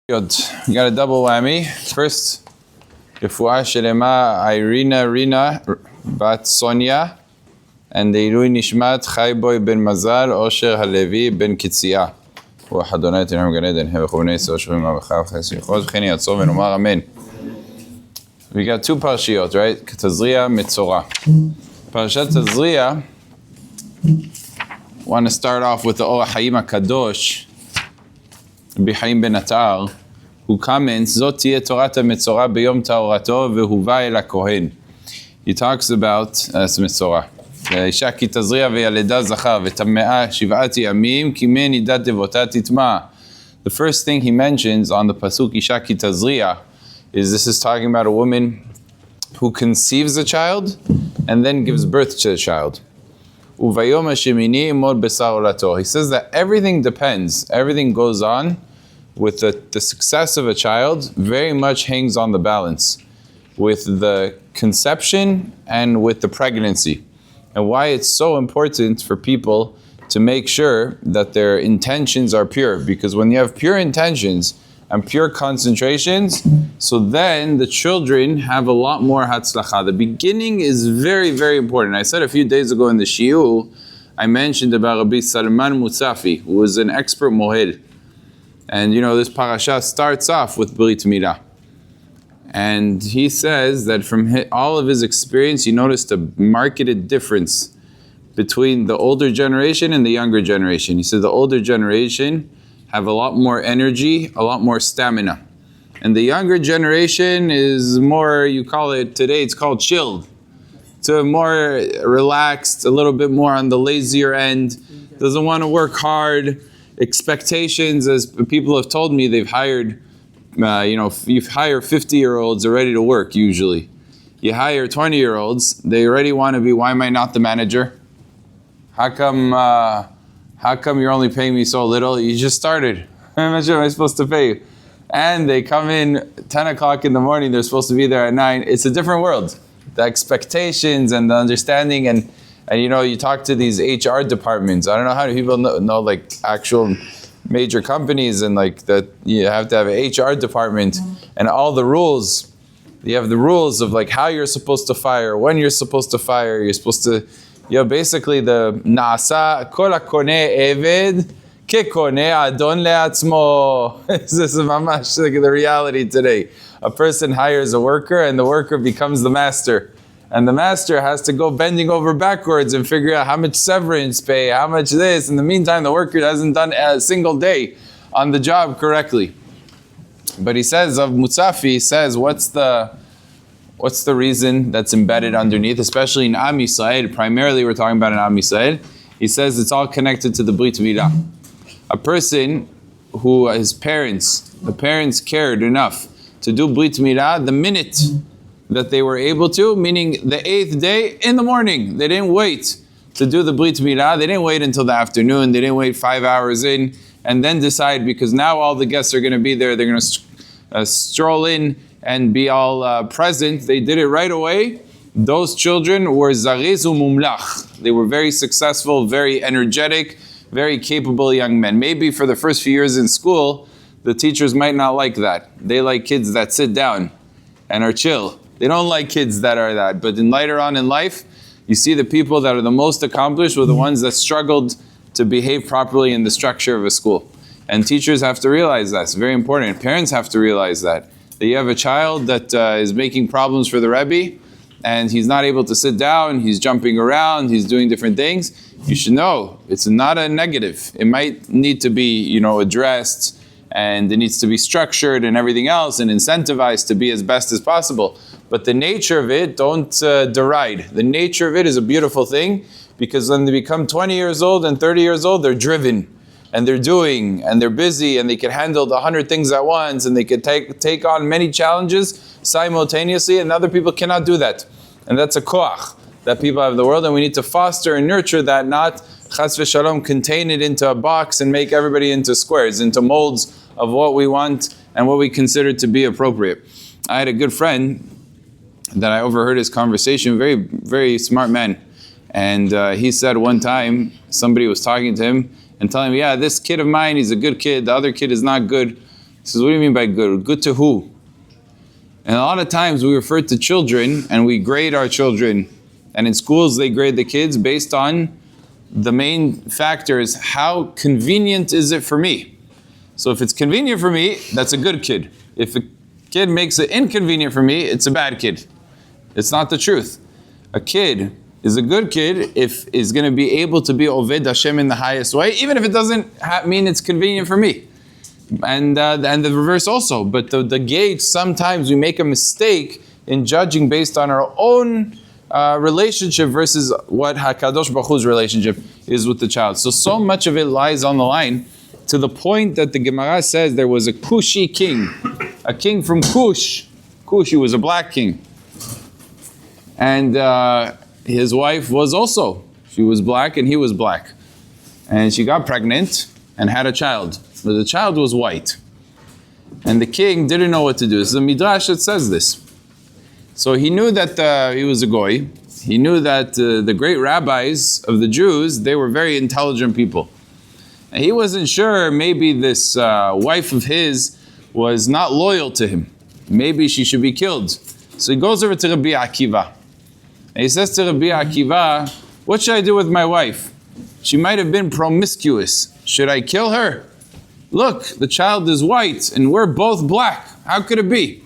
Good. We got a double whammy. First, Refuah Shelema Irina Bat Sonia and Deilui Nishmat Chayboy Ben Mazal Osher Halevi Ben Kitzia. Adonai Tenam Ganeden Hevechovnei Soshrim Avachav Chesichot Cheni Yatzov and Omar Amen. We got two parashiot, right? Tazria, Metzorah. Parashat Tazria. Want to start off with the Or HaChaim HaKadosh, Rabbi Chaim ben Atar, who comments, Zot tiye Torat HaMetzorah beyom ta'orato vehuva el HaKohen. He talks about Metzorah. Isha ki Tazria ve'yaleda zachar ve'tamea shiv'at yamim ki me nidat devota titma. The first thing he mentions on the pasuk Isha ki Tazria is this is talking about a woman who conceives a child and then gives birth to a child. He says that everything depends, everything goes on with the success of a child very much hangs on the balance with the conception and with the pregnancy. And why it's so important for people to make sure that their intentions are pure. Because when you have pure intentions and pure concentrations, so then the children have a lot more hatzlacha. The beginning is very, very important. I said a few days ago in the shiur, I mentioned about Rabbi Salman Mutzafi, who was an expert mohel. And you know, this parasha starts off with Brit Milah. And he says that from all of his experience, he noticed a marked difference between the older generation and the younger generation. He said the older generation have a lot more energy, a lot more stamina. And the younger generation is more, you call it, today it's called chilled. So more relaxed, a little bit more on the lazier end, doesn't want to work hard. Expectations, as people have told me, they've hired, you hire 50-year-olds, they're ready to work usually. You hire 20-year-olds, they already want to be, why am I not the manager? How come you're only paying me so little? You just started. How much am I supposed to pay you? And they come in 10 o'clock in the morning, they're supposed to be there at 9. It's a different world. The expectations and the understanding and you talk to these HR departments. I don't know how many people know like actual major companies and like that you have to have an HR department and all the rules. You have the rules of like how you're supposed to fire, when you're supposed to fire, you're supposed to, basically the Naasa kol hakone eved kekone adon leatzmo. This is mamash like the reality today. A person hires a worker and the worker becomes the master. And the master has to go bending over backwards and figure out how much severance pay, how much this. In the meantime, the worker hasn't done a single day on the job correctly. But he says of Mutzafi, he says, what's the reason that's embedded underneath, especially in Am Yisrael, primarily we're talking about in Am Yisrael. He says it's all connected to the Brit Milah. A person who the parents cared enough to do Brit Milah the minute that they were able to, meaning the 8th day in the morning. They didn't wait to do the Brit Milah. They didn't wait until the afternoon. They didn't wait 5 hours in and then decide, because now all the guests are going to be there. They're going to stroll in and be all present. They did it right away. Those children were zariz umumlach. They were very successful, very energetic, very capable young men. Maybe for the first few years in school, the teachers might not like that. They like kids that sit down and are chill. They don't like kids that are that. But then later on in life, you see the people that are the most accomplished were the ones that struggled to behave properly in the structure of a school. And teachers have to realize that. It's very important. Parents have to realize that. That you have a child that is making problems for the Rebbe, and he's not able to sit down, he's jumping around, he's doing different things. You should know, it's not a negative. It might need to be, addressed, and it needs to be structured and everything else and incentivized to be as best as possible. But the nature of it, don't deride. The nature of it is a beautiful thing, because when they become 20 years old and 30 years old, they're driven and they're doing and they're busy and they can handle 100 things at once and they can take on many challenges simultaneously, and other people cannot do that. And that's a koach that people have in the world, and we need to foster and nurture that, not chas v'shalom contain it into a box and make everybody into squares, into molds of what we want and what we consider to be appropriate. I had a good friend that I overheard his conversation, very, very smart man. And he said one time, somebody was talking to him and telling him, yeah, this kid of mine, he's a good kid, the other kid is not good. He says, what do you mean by good? Good to who? And a lot of times we refer to children and we grade our children. And in schools they grade the kids based on the main factor is how convenient is it for me? So if it's convenient for me, that's a good kid. If a kid makes it inconvenient for me, it's a bad kid. It's not the truth. A kid is a good kid if is going to be able to be Oved Hashem in the highest way, even if it doesn't mean it's convenient for me. And the reverse also. But the gauge, sometimes we make a mistake in judging based on our own relationship versus what HaKadosh Baruch Hu's relationship is with the child. So much of it lies on the line to the point that the Gemara says there was a Kushi king, a king from Kush. Kush, he was a black king. And his wife was also, she was black and he was black. And she got pregnant and had a child. But the child was white. And the king didn't know what to do. This is a midrash that says this. So he knew that he was a goy. He knew that the great rabbis of the Jews, they were very intelligent people. And he wasn't sure maybe this wife of his was not loyal to him. Maybe she should be killed. So he goes over to Rabbi Akiva. And he says to Rabbi Akiva, what should I do with my wife? She might have been promiscuous. Should I kill her? Look, the child is white and we're both black. How could it be?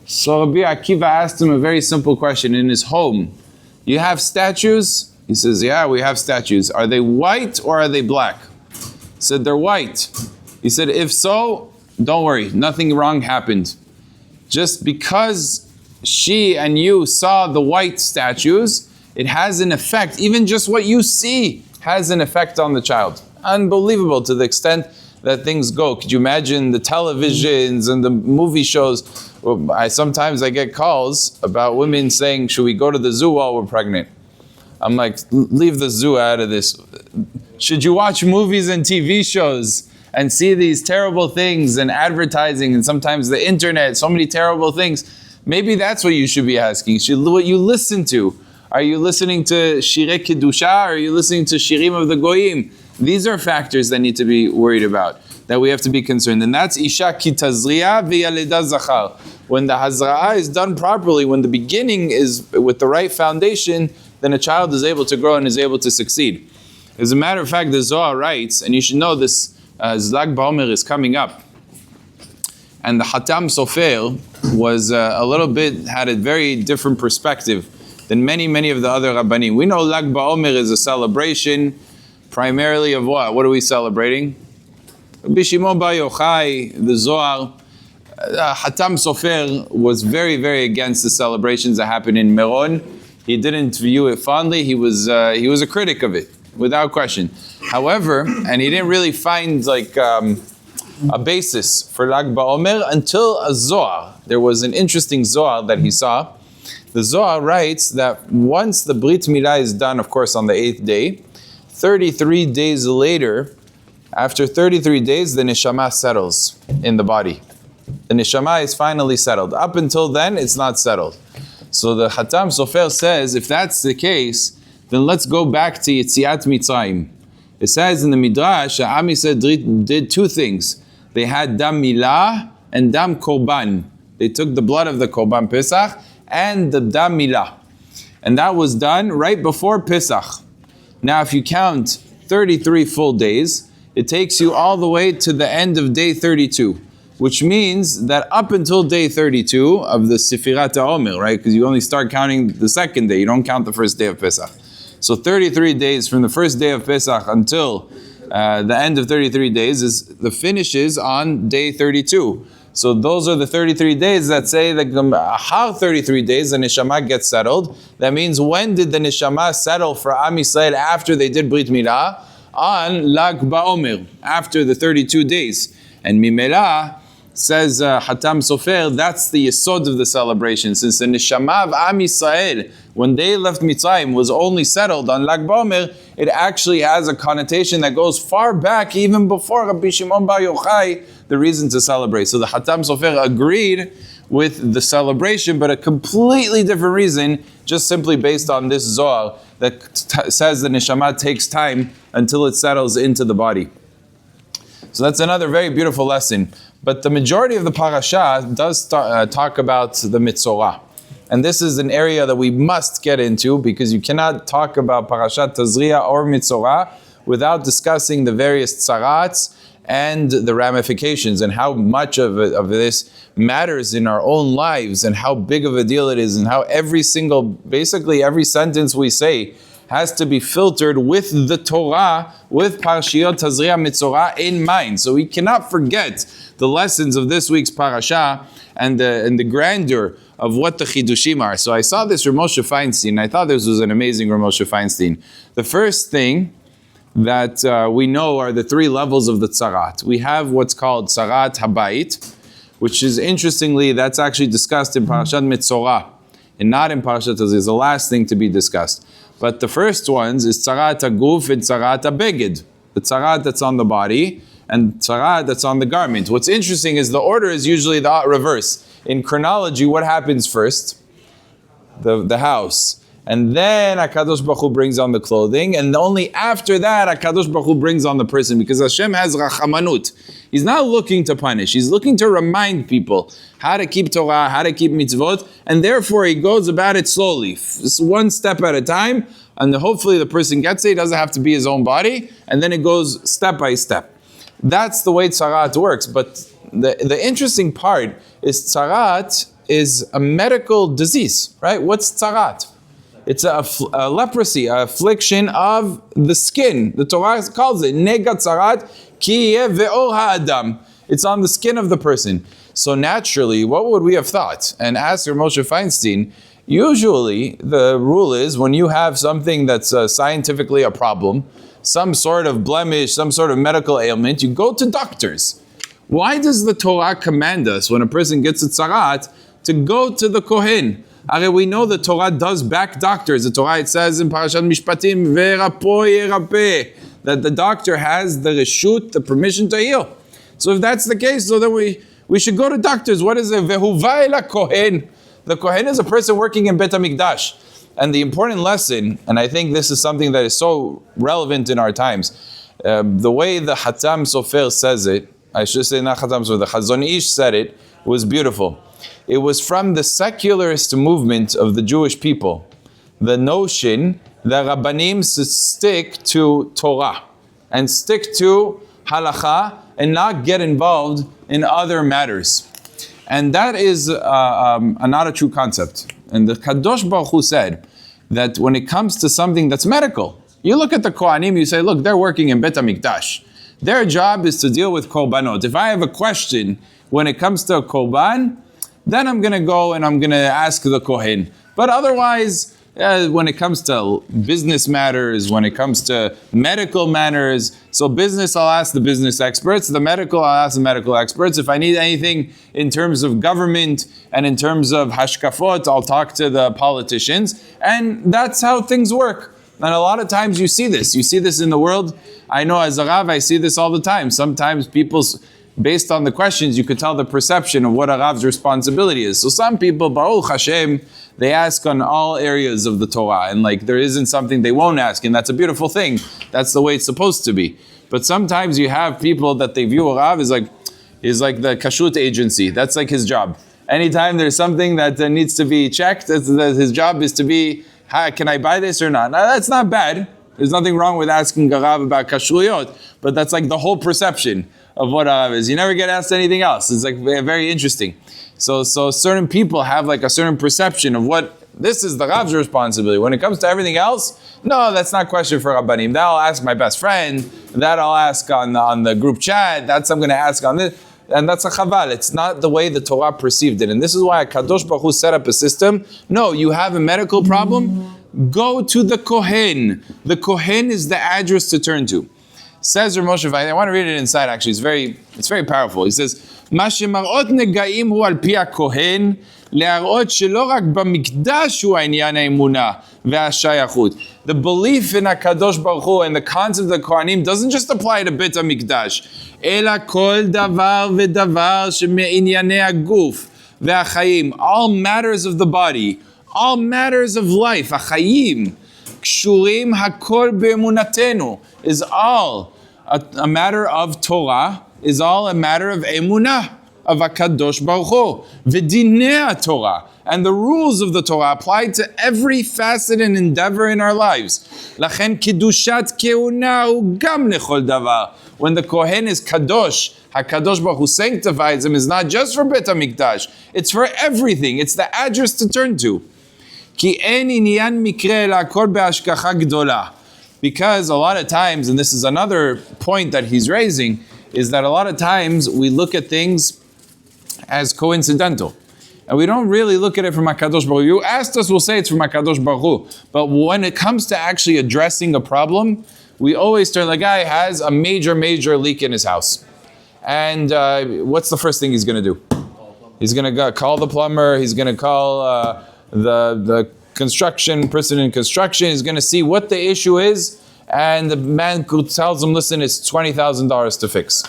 So Rabbi Akiva asked him a very simple question in his home. You have statues? He says, yeah, we have statues. Are they white or are they black? He said, they're white. He said, if so, don't worry, nothing wrong happened. Just because she and you saw the white statues, it has an effect. Even just what you see has an effect on the child. Unbelievable to the extent that things go. Could you imagine the televisions and the movie shows? Sometimes I get calls about women saying, should we go to the zoo while we're pregnant? I'm like, leave the zoo out of this. Should you watch movies and TV shows and see these terrible things and advertising and sometimes the internet, so many terrible things? Maybe that's what you should be asking. What you listen to. Are you listening to Shirei Kedusha? Or are you listening to Shirim of the Goyim? These are factors that need to be worried about, that we have to be concerned. And that's Isha ki Tazria v'yaleda zachar. When the Hazra'ah is done properly, when the beginning is with the right foundation, then a child is able to grow and is able to succeed. As a matter of fact, the Zohar writes, and you should know this, Lag BaOmer is coming up. And the Hatam Sofer was had a very different perspective than many of the other Rabbanim. We know Lag BaOmer is a celebration primarily of what? What are we celebrating? Rabbi Shimon Bar Yochai, the Zohar. Hatam Sofer was very against the celebrations that happened in Meron. He didn't view it fondly. He was a critic of it, without question. However, and he didn't really find a basis for Lag BaOmer until a Zohar. There was an interesting Zohar that he saw. The Zohar writes that once the Brit Milah is done, of course, on the 8th day, 33 days later, after 33 days, the neshama settles in the body. The neshama is finally settled. Up until then, it's not settled. So the Hatam Sofer says, if that's the case, then let's go back to Yetziat Mitzrayim. It says in the Midrash, Am Yisrael did two things. They had Dam Milah and Dam Korban. They took the blood of the Korban Pesach and the Dam Milah. And that was done right before Pesach. Now, if you count 33 full days, it takes you all the way to the end of day 32, which means that up until day 32 of the Sefirat HaOmer, right? Because you only start counting the second day, you don't count the first day of Pesach. So 33 days from the first day of Pesach until the end of 33 days is the finishes on day 32. So those are the 33 days that say that how 33 days the neshama gets settled. That means when did the neshama settle for Am Yisrael after they did Brit Milah? On Lag BaOmer, after the 32 days. And Mimela says Hatam Sofer, that's the yesod of the celebration. Since the neshama of Am Yisrael, when they left Mitzrayim, was only settled on Lag BaOmer, it actually has a connotation that goes far back, even before Rabbi Shimon Bar Yochai, the reason to celebrate. So the Hatam Sofer agreed with the celebration, but a completely different reason, just simply based on this Zohar that says the neshama takes time until it settles into the body. So that's another very beautiful lesson. But the majority of the parasha does talk about the Metzorah. And this is an area that we must get into, because you cannot talk about Parashat Tazria or Metzorah without discussing the various tzarats and the ramifications, and how much of this matters in our own lives, and how big of a deal it is, and how basically every sentence we say has to be filtered with the Torah, with Parashiot Tazria Metzorah in mind. So we cannot forget the lessons of this week's parasha and the grandeur of what the chidushim are. So I saw this Rav Moshe Feinstein. I thought this was an amazing Rav Moshe Feinstein. The first thing that we know are the three levels of the tzarat. We have what's called tzarat habayit, which is, interestingly, that's actually discussed in Parashat Metzorah, and not in Parashat Tazria. It's the last thing to be discussed. But the first ones is tzarat haguf and tzarat habeged, the tzarat that's on the body and tzarat that's on the garment. What's interesting is the order is usually the reverse. In chronology, what happens first? The house. And then HaKadosh Baruch Hu brings on the clothing, and only after that HaKadosh Baruch Hu brings on the person, because Hashem has rachamanut. He's not looking to punish, He's looking to remind people how to keep Torah, how to keep mitzvot, and therefore He goes about it slowly, just one step at a time, and hopefully the person gets it. It doesn't have to be his own body, and then it goes step by step. That's the way tzarat works. But the interesting part is tzarat is a medical disease, right? What's tzarat? It's a leprosy, a affliction of the skin. The Torah calls it nega tzarat ki yeh ve'or ha'adam. It's on the skin of the person. So naturally, what would we have thought? And asked Rav Moshe Feinstein, usually the rule is when you have something that's scientifically a problem, some sort of blemish, some sort of medical ailment, you go to doctors. Why does the Torah command us when a person gets a tzarat to go to the Kohen? We know the Torah does back doctors. The Torah, it says in Parashat Mishpatim, Ve'rapo yerapeh, that the doctor has the reshut, the permission to heal. So if that's the case, so then we should go to doctors. What is it? Ve'huva ela kohen. The Kohen is a person working in Bet HaMikdash. And the important lesson, and I think this is something that is so relevant in our times, the way the Hatam Sofer says it, I should say not Hatam Sofer, the Chazon Ish said it, was beautiful. It was from the secularist movement of the Jewish people, the notion that Rabbanim should stick to Torah and stick to halacha and not get involved in other matters. And that is not a true concept. And the Kadosh Baruch Hu said that when it comes to something that's medical, you look at the Kohanim, you say, look, they're working in Bet HaMikdash. Their job is to deal with korbanot. If I have a question when it comes to a korban, then I'm going to go and I'm going to ask the Kohen. But otherwise, when it comes to business matters, when it comes to medical matters, so business, I'll ask the business experts. The medical, I'll ask the medical experts. If I need anything in terms of government and in terms of hashkafot, I'll talk to the politicians. And that's how things work. And a lot of times you see this. You see this in the world. I know as a Rav, I see this all the time. Sometimes people's, based on the questions, you could tell the perception of what a Rav's responsibility is. So some people, Baruch Hashem, they ask on all areas of the Torah, and like there isn't something they won't ask, and that's a beautiful thing. That's the way it's supposed to be. But sometimes you have people that they view a Rav as like the kashrut agency. That's like his job. Anytime there's something that needs to be checked, his job is to be, can I buy this or not? Now that's not bad. There's nothing wrong with asking a Rav about kashruyot, but that's like the whole perception of what a Rav is. You never get asked anything else. It's like very interesting. So certain people have like a certain perception of what this is the Rav's responsibility. When it comes to everything else, no, that's not a question for Rabbanim. That I'll ask my best friend. That I'll ask on the group chat. That's I'm going to ask on this. And that's a chaval. It's not the way the Torah perceived it. And this is why Kadosh Baruch Hu set up a system. No, you have a medical problem? Go to the Kohen. The Kohen is the address to turn to. Says Rav Moshe, I want to read it inside actually. It's very powerful. He says, מה שמראות נגעים הוא על פי הכהן, להראות שלא רק במקדש הוא העניין האמונה והשייכות. The belief in HaKadosh Baruch Hu and the concept of the Kohanim doesn't just apply to בית המקדש, אלא כל דבר ודבר שמענייני הגוף והחיים, all matters of the body, all matters of life, החיים, קשורים הכל באמונתנו, is all a matter of Torah is all a matter of emunah, of HaKadosh Baruch Hu, v'dinei Torah, and the rules of the Torah apply to every facet and endeavor in our lives. Lachen kiddushat keuna hu gam lechol davar. When the Kohen is kadosh, HaKadosh Baruch Hu sanctifies him, is not just for Beit HaMikdash, it's for everything. It's the address to turn to. Ki en inyan mikre l'akol be'ashgacha gdola. Because a lot of times, and this is another point that he's raising, is that a lot of times we look at things as coincidental. And we don't really look at it from HaKadosh Baruch Hu. You asked us, we'll say it's from HaKadosh Baruch Hu. But when it comes to actually addressing a problem, we always turn, the guy has a major leak in his house. And what's the first thing he's going to do? He's going to call the plumber, he's going to call the construction person in construction, he's going to see what the issue is, and the man tells him, listen, it's $20,000 to fix.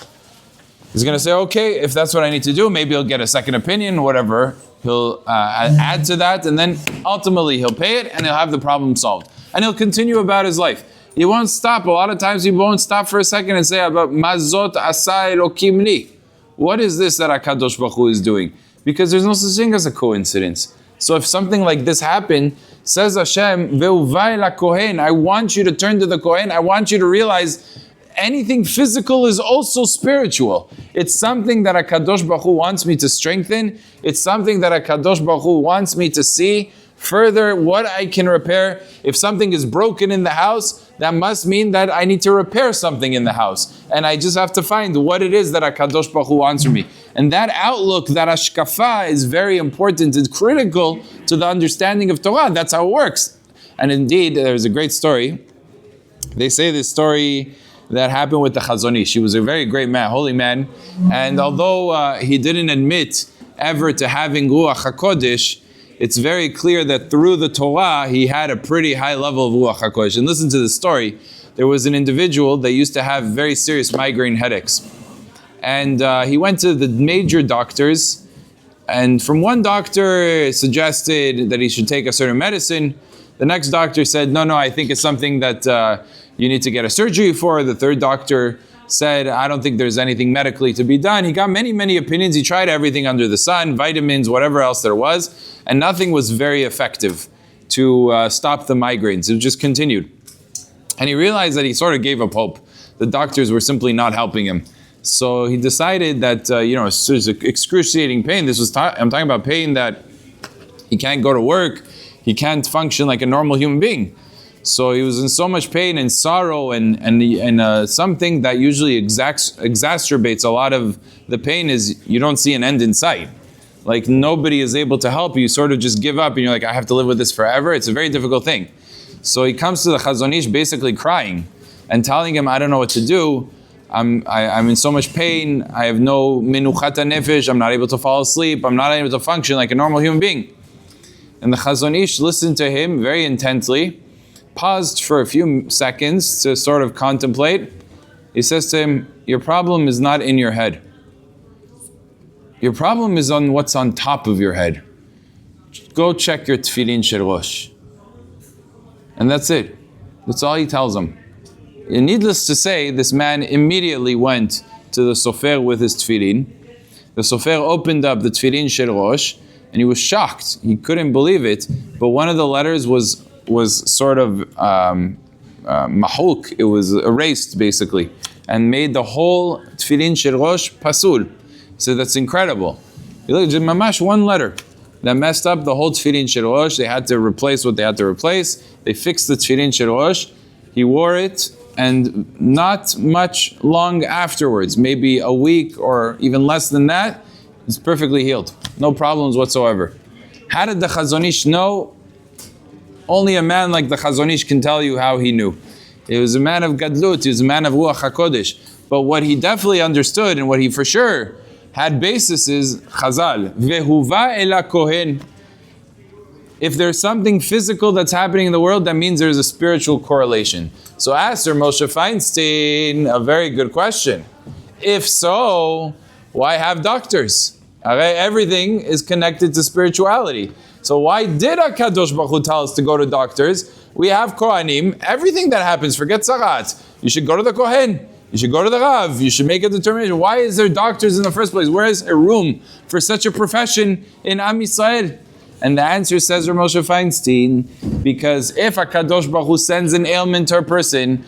He's going to say, okay, if that's what I need to do, maybe he'll get a second opinion, whatever. He'll add to that, and then ultimately he'll pay it, and he'll have the problem solved. And he'll continue about his life. He won't stop. A lot of times he won't stop for a second and say about Mazot Asa Elokim Li. What is this that HaKadosh Baruch Hu is doing? Because there's no such thing as a coincidence. So if something like this happened, says Hashem, Ve'uvai la Kohen, I want you to turn to the Kohen. I want you to realize anything physical is also spiritual. It's something that HaKadosh Baruch Hu wants me to strengthen. It's something that HaKadosh Baruch Hu wants me to see further what I can repair. If something is broken in the house, that must mean that I need to repair something in the house. And I just have to find what it is that HaKadosh Baruch Hu wants from me. And that outlook, that ashkafa, is very important and critical to the understanding of Torah. That's how it works. And indeed, there's a great story. They say this story that happened with the Chazon Ish. He was a very great man, holy man. And although he didn't admit ever to having Ruach HaKodesh, it's very clear that through the Torah, he had a pretty high level of Ruach HaKodesh. And listen to the story. There was an individual that used to have very serious migraine headaches. And he went to the major doctors, and from one doctor suggested that he should take a certain medicine. The next doctor said, no, I think it's something that you need to get a surgery for. The third doctor said, I don't think there's anything medically to be done. He got many opinions. He tried everything under the sun, vitamins, whatever else there was, and nothing was very effective to stop the migraines. It just continued. And he realized that he sort of gave up hope. The doctors were simply not helping him. So he decided that, it's excruciating pain. I'm talking about pain that he can't go to work, he can't function like a normal human being. So he was in so much pain and sorrow and something that usually exacerbates a lot of the pain is you don't see an end in sight. Like nobody is able to help you. You sort of just give up and you're like, I have to live with this forever. It's a very difficult thing. So he comes to the Chazon Ish basically crying and telling him, I don't know what to do. I'm in so much pain. I have no menuchat nefesh. I'm not able to fall asleep. I'm not able to function like a normal human being. And the Chazon Ish listened to him very intently, paused for a few seconds to sort of contemplate. He says to him, your problem is not in your head. Your problem is on what's on top of your head. Go check your tefillin shel rosh. And that's it. That's all he tells him. And needless to say, this man immediately went to the sofer with his tefillin. The sofer opened up the tefillin shel rosh, and he was shocked. He couldn't believe it. But one of the letters was sort of mahuk. It was erased basically, and made the whole tefillin shel rosh pasul. So that's incredible. You look, just mamash one letter that messed up the whole tefillin shel rosh. They had to replace what they had to replace. They fixed the tefillin shel rosh. He wore it, and not much long afterwards, maybe a week or even less than that, he's perfectly healed. No problems whatsoever. How did the Chazon Ish know? Only a man like the Chazon Ish can tell you how he knew. He was a man of Gadlut, he was a man of Ruach HaKodesh. But what he definitely understood and what he for sure had basis is Chazal. Vehuva ela kohen. If there's something physical that's happening in the world, that means there's a spiritual correlation. So ask Sir Moshe Feinstein a very good question. If so, why have doctors? Okay, everything is connected to spirituality. So why did HaKadosh Baruch Hu tell us to go to doctors? We have Kohanim. Everything that happens, forget Sarat. You should go to the Kohen. You should go to the Rav. You should make a determination. Why is there doctors in the first place? Where is a room for such a profession in Am Yisrael? And the answer, says Rav Moshe Feinstein, because if HaKadosh Baruch Hu sends an ailment to a person,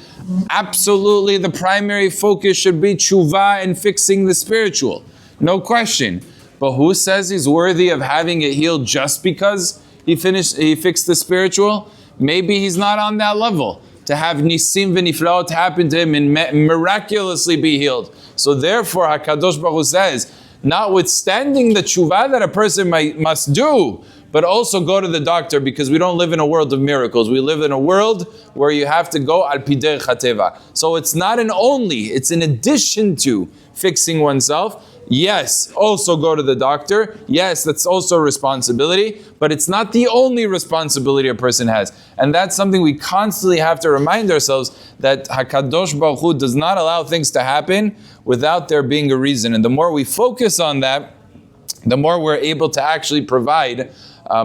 absolutely the primary focus should be tshuva and fixing the spiritual. No question. But who says he's worthy of having it healed just because he fixed the spiritual? Maybe he's not on that level to have nisim v'niflaot happen to him and miraculously be healed. So therefore, HaKadosh Baruch Hu says, notwithstanding the tshuva that a person must do, but also go to the doctor, because we don't live in a world of miracles. We live in a world where you have to go al pi derech hateva. So it's not an only, it's in addition to fixing oneself. Yes, also go to the doctor. Yes, that's also a responsibility, but it's not the only responsibility a person has. And that's something we constantly have to remind ourselves, that HaKadosh Baruch Hu does not allow things to happen without there being a reason. And the more we focus on that, the more we're able to actually provide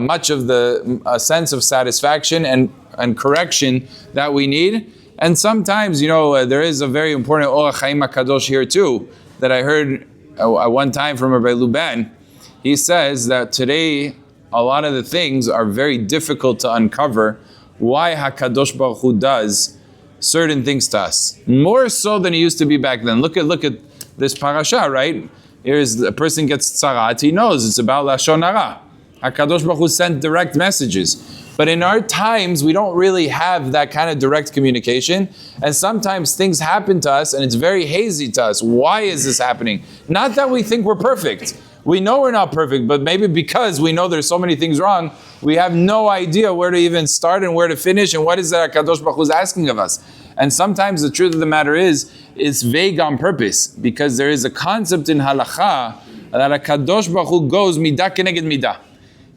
much of the sense of satisfaction and correction that we need. And sometimes, there is a very important Orach Chaim HaKadosh here too, that I heard at one time from Rabbi Leeor Dahan. He says that today a lot of the things are very difficult to uncover why HaKadosh Baruch Hu does certain things to us. More so than it used to be back then. Look at this parasha, right? Here's a person gets tzarat, he knows it's about Lashon Hara. HaKadosh Baruch Hu sent direct messages. But in our times, we don't really have that kind of direct communication. And sometimes things happen to us and it's very hazy to us. Why is this happening? Not that we think we're perfect. We know we're not perfect, but maybe because we know there's so many things wrong, we have no idea where to even start and where to finish and what is that HaKadosh Baruch Hu is asking of us. And sometimes the truth of the matter is, it's vague on purpose, because there is a concept in halacha that HaKadosh Baruch Hu goes midah keneged midah.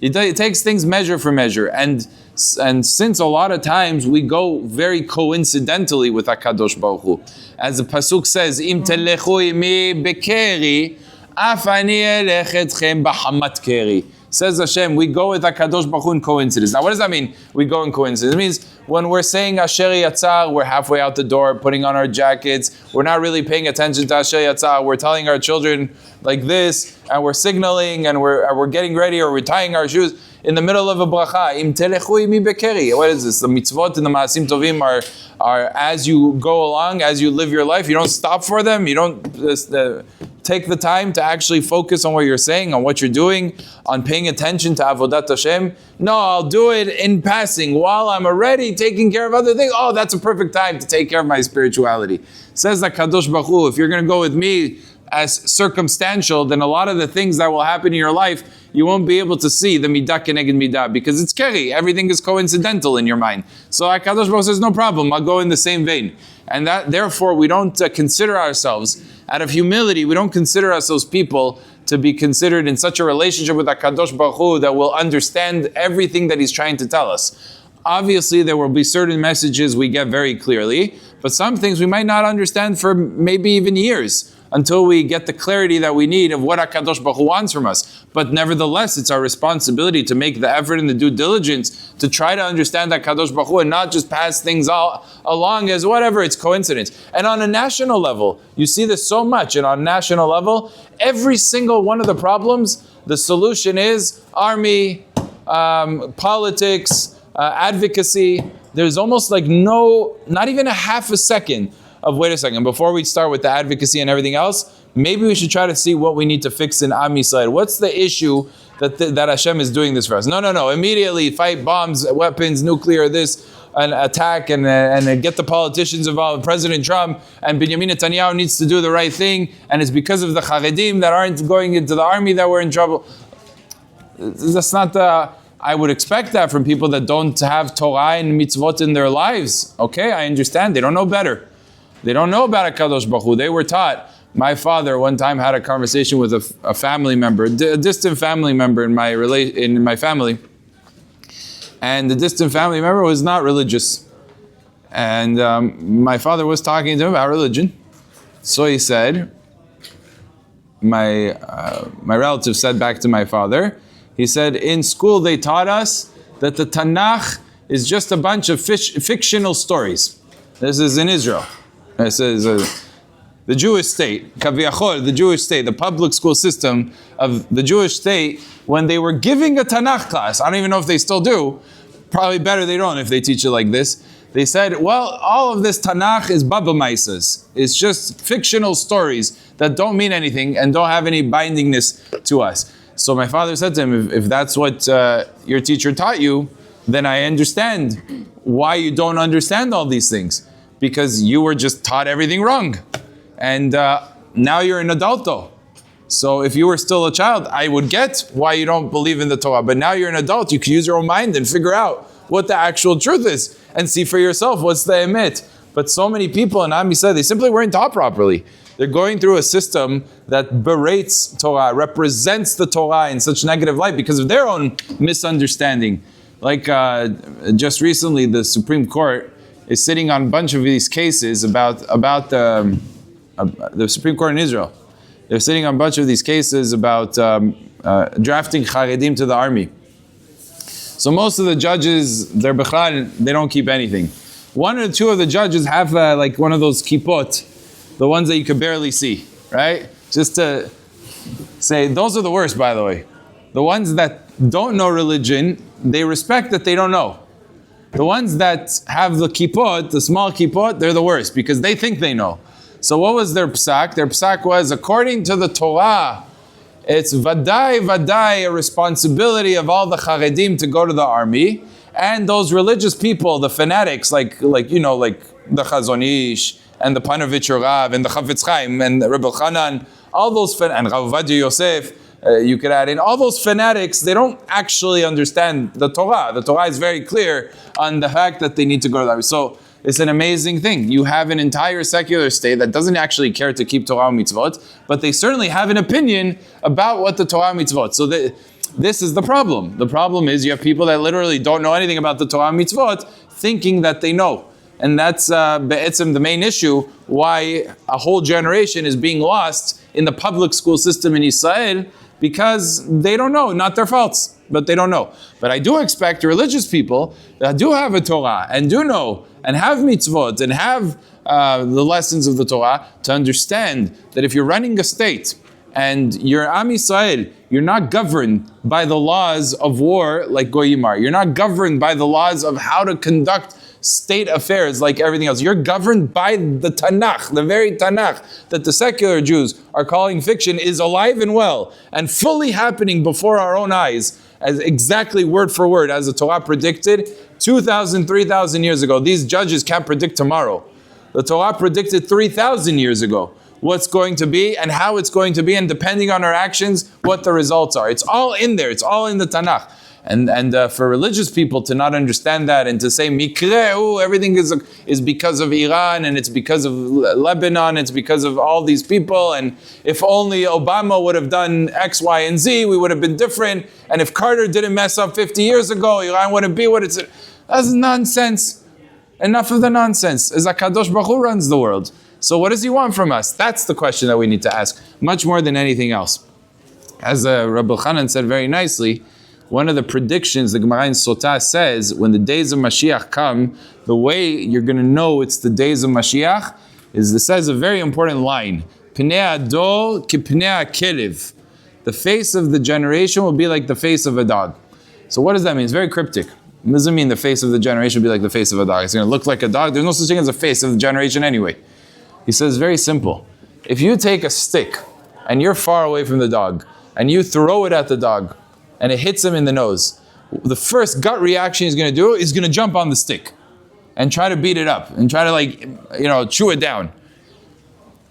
It takes things measure for measure, and since a lot of times we go very coincidentally with HaKadosh Baruch Hu, as the pasuk says, "Im telechu imi bekeri, af ani elech etchem b'hamat keri." Says Hashem, we go with HaKadosh Baruch Hu in coincidence. Now, what does that mean? We go in coincidence. It means when we're saying Asher Yatzar, we're halfway out the door, putting on our jackets. We're not really paying attention to Asher Yatzar. We're telling our children like this, and we're signaling, and we're getting ready, or we're tying our shoes in the middle of a bracha. Im telechu imi bekeri. What is this? The mitzvot and the maasim tovim are as you go along, as you live your life. You don't stop for them. You don't take the time to actually focus on what you're saying, on what you're doing, on paying attention to Avodat Hashem. No, I'll do it in passing while I'm already taking care of other things. Oh, that's a perfect time to take care of my spirituality. Says HaKadosh Baruch Hu, if you're going to go with me as circumstantial, then a lot of the things that will happen in your life, you won't be able to see the midah keneged midah, because it's keri. Everything is coincidental in your mind. So HaKadosh Baruch Hu says, no problem, I'll go in the same vein. And that, therefore, we don't consider ourselves, out of humility, we don't consider ourselves people to be considered in such a relationship with HaKadosh Baruch Hu that will understand everything that He's trying to tell us. Obviously, there will be certain messages we get very clearly, but some things we might not understand for maybe even years, until we get the clarity that we need of what HaKadosh Baruch Hu wants from us. But nevertheless, it's our responsibility to make the effort and the due diligence to try to understand HaKadosh Baruch Hu and not just pass things all along as whatever, it's coincidence. And on a national level, you see this so much, and on a national level, every single one of the problems, the solution is army, politics, advocacy. There's almost like not even a half a second of wait a second, before we start with the advocacy and everything else, maybe we should try to see what we need to fix in Am Yisrael. What's the issue that Hashem is doing this for us? No. Immediately fight bombs, weapons, nuclear, this, an attack, and get the politicians involved. President Trump and Benjamin Netanyahu needs to do the right thing, and it's because of the Charedim that aren't going into the army that we're in trouble. That's not I would expect that from people that don't have Torah and mitzvot in their lives. Okay, I understand. They don't know better. They don't know about HaKadosh Baruch Hu. They were taught. My father one time had a conversation with a family member, a distant family member in my family. And the distant family member was not religious. And my father was talking to him about religion. So he said, my relative said back to my father, he said, in school they taught us that the Tanakh is just a bunch of fictional stories. This is in Israel. This is the Jewish state, Kaviyachol, the Jewish state, the public school system of the Jewish state, when they were giving a Tanakh class, I don't even know if they still do, probably better they don't if they teach it like this. They said, well, all of this Tanakh is Baba Maisas. It's just fictional stories that don't mean anything and don't have any bindingness to us. So my father said to him, if that's what your teacher taught you, then I understand why you don't understand all these things. Because you were just taught everything wrong. And now you're an adulto. So if you were still a child, I would get why you don't believe in the Torah. But now you're an adult, you can use your own mind and figure out what the actual truth is and see for yourself what's the emet. But so many people in Am Yisrael, they simply weren't taught properly. They're going through a system that berates Torah, represents the Torah in such negative light because of their own misunderstanding. Like just recently, the Supreme Court is sitting on a bunch of these cases about the Supreme Court in Israel. They're sitting on a bunch of these cases about drafting Charedim to the army. So most of the judges, they're bechal, they don't keep anything. One or two of the judges have like one of those kippot, the ones that you could barely see, right? Just to say, those are the worst, by the way. The ones that don't know religion, they respect that they don't know. The ones that have the kippot, the small kippot, they're the worst because they think they know. So what was their psak? Their psak was, according to the Torah, it's vadai, a responsibility of all the charedim to go to the army, and those religious people, the fanatics, like the Chazon Ish, and the Panovich Rav, and the Chafetz Chaim, and the Rebbe Chanan, all those and Rav Ovadia Yosef, you could add in, all those fanatics, they don't actually understand the Torah. The Torah is very clear on the fact that they need to go to the army. So it's an amazing thing. You have an entire secular state that doesn't actually care to keep Torah and mitzvot, but they certainly have an opinion about what the Torah and mitzvot. So this is the problem. The problem is you have people that literally don't know anything about the Torah and mitzvot, thinking that they know. And that's the main issue why a whole generation is being lost in the public school system in Israel, because they don't know, not their faults, but they don't know. But I do expect religious people that do have a Torah and do know and have mitzvot and have the lessons of the Torah to understand that if you're running a state and you're Am Yisrael, you're not governed by the laws of war like Goyim are. You're not governed by the laws of how to conduct state affairs like everything else. You're governed by the Tanakh, the very Tanakh that the secular Jews are calling fiction is alive and well and fully happening before our own eyes, as exactly word for word as the Torah predicted 2,000, 3,000 years ago. These judges can't predict tomorrow. The Torah predicted 3,000 years ago what's going to be and how it's going to be, and depending on our actions, what the results are. It's all in there. It's all in the Tanakh. And for religious people to not understand that and to say mikre, everything is because of Iran and it's because of Lebanon, it's because of all these people, and if only Obama would have done X, Y, and Z, we would have been different. And if Carter didn't mess up 50 years ago, Iran wouldn't be what it's. That's nonsense. Enough of the nonsense. As HaKadosh Baruch Hu runs the world. So what does he want from us? That's the question that we need to ask, much more than anything else. As Rabbi Chanan said very nicely, one of the predictions, the Gemara in Sotah says, when the days of Mashiach come, the way you're going to know it's the days of Mashiach is, it says a very important line, Pnei Adol ki pnei kelev. The face of the generation will be like the face of a dog. So what does that mean? It's very cryptic. It doesn't mean the face of the generation will be like the face of a dog. It's going to look like a dog. There's no such thing as a face of the generation anyway. He says very simple. If you take a stick and you're far away from the dog and you throw it at the dog, and it hits him in the nose, the first gut reaction he's going to do is going to jump on the stick and try to beat it up and try to chew it down.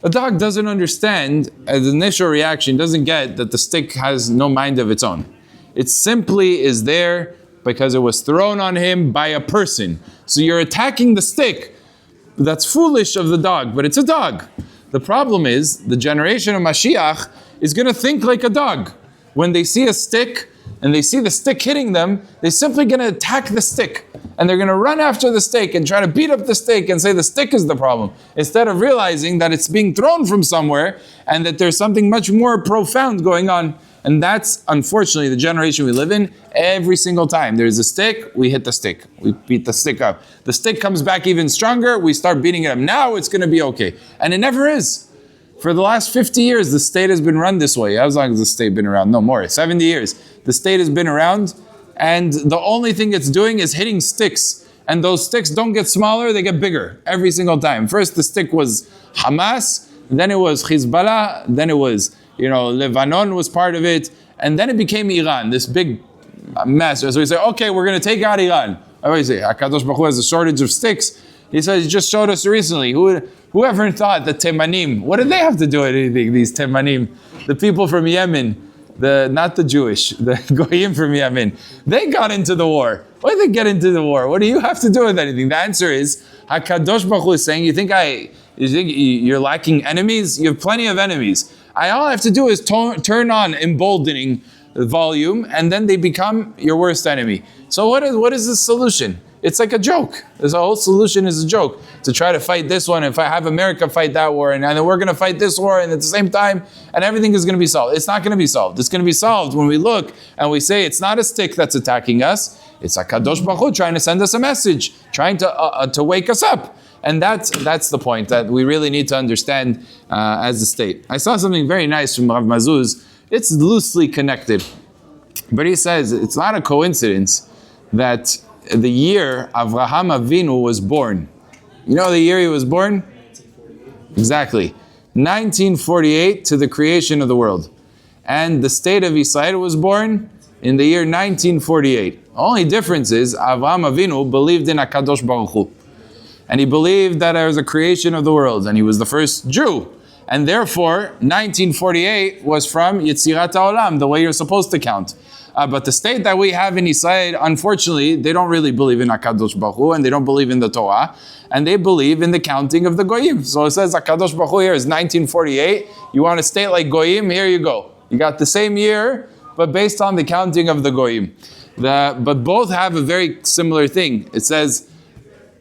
The dog doesn't understand, as the initial reaction, doesn't get that the stick has no mind of its own. It simply is there because it was thrown on him by a person. So you're attacking the stick. That's foolish of the dog, but it's a dog. The problem is, the generation of Mashiach is going to think like a dog. When they see a stick, and they see the stick hitting them, they're simply going to attack the stick. And they're going to run after the stick and try to beat up the stick and say the stick is the problem, instead of realizing that it's being thrown from somewhere and that there's something much more profound going on. And that's, unfortunately, the generation we live in. Every single time there's a stick, we hit the stick. We beat the stick up. The stick comes back even stronger, we start beating it up. Now it's going to be okay. And it never is. For the last 50 years, the state has been run this way. How long has the state been around? No more, 70 years. The state has been around, and the only thing it's doing is hitting sticks. And those sticks don't get smaller, they get bigger every single time. First the stick was Hamas, then it was Hezbollah, then it was, Lebanon was part of it, and then it became Iran, this big mess. So we say, okay, we're going to take out Iran. I always say, HaKadosh Baruch Hu has a shortage of sticks. He says, he just showed us recently. Whoever thought that Temanim, what did they have to do with anything, these Temanim? The people from Yemen, not the Jewish, the Goyim from Yemen, they got into the war. Why did they get into the war? What do you have to do with anything? The answer is, HaKadosh Baruch Hu is saying, you think you're lacking enemies? You have plenty of enemies. All I have to do is turn on emboldening the volume, and then they become your worst enemy. So what is the solution? It's like a joke. This whole solution is a joke. To try to fight this one, if I have America fight that war, and then we're going to fight this war, and at the same time, and everything is going to be solved. It's not going to be solved. It's going to be solved when we look and we say it's not a stick that's attacking us. It's HaKadosh Baruch Hu trying to send us a message, trying to wake us up. And that's the point that we really need to understand as a state. I saw something very nice from Rav Mazuz. It's loosely connected. But he says it's not a coincidence that the year Avraham Avinu was born. You know the year he was born? 1948. Exactly. 1948 to the creation of the world. And the state of Israel was born in the year 1948. The only difference is Avraham Avinu believed in HaKadosh Baruch Hu. And he believed that there was a creation of the world. And he was the first Jew. And therefore, 1948 was from Yetzirat HaOlam, the way you're supposed to count. But the state that we have in Israel, unfortunately, they don't really believe in HaKadosh Baruch Hu, and they don't believe in the Torah, and they believe in the counting of the Goyim. So it says HaKadosh Baruch Hu here is 1948. You want a state like Goyim? Here you go. You got the same year, but based on the counting of the Goyim. But both have a very similar thing. It says,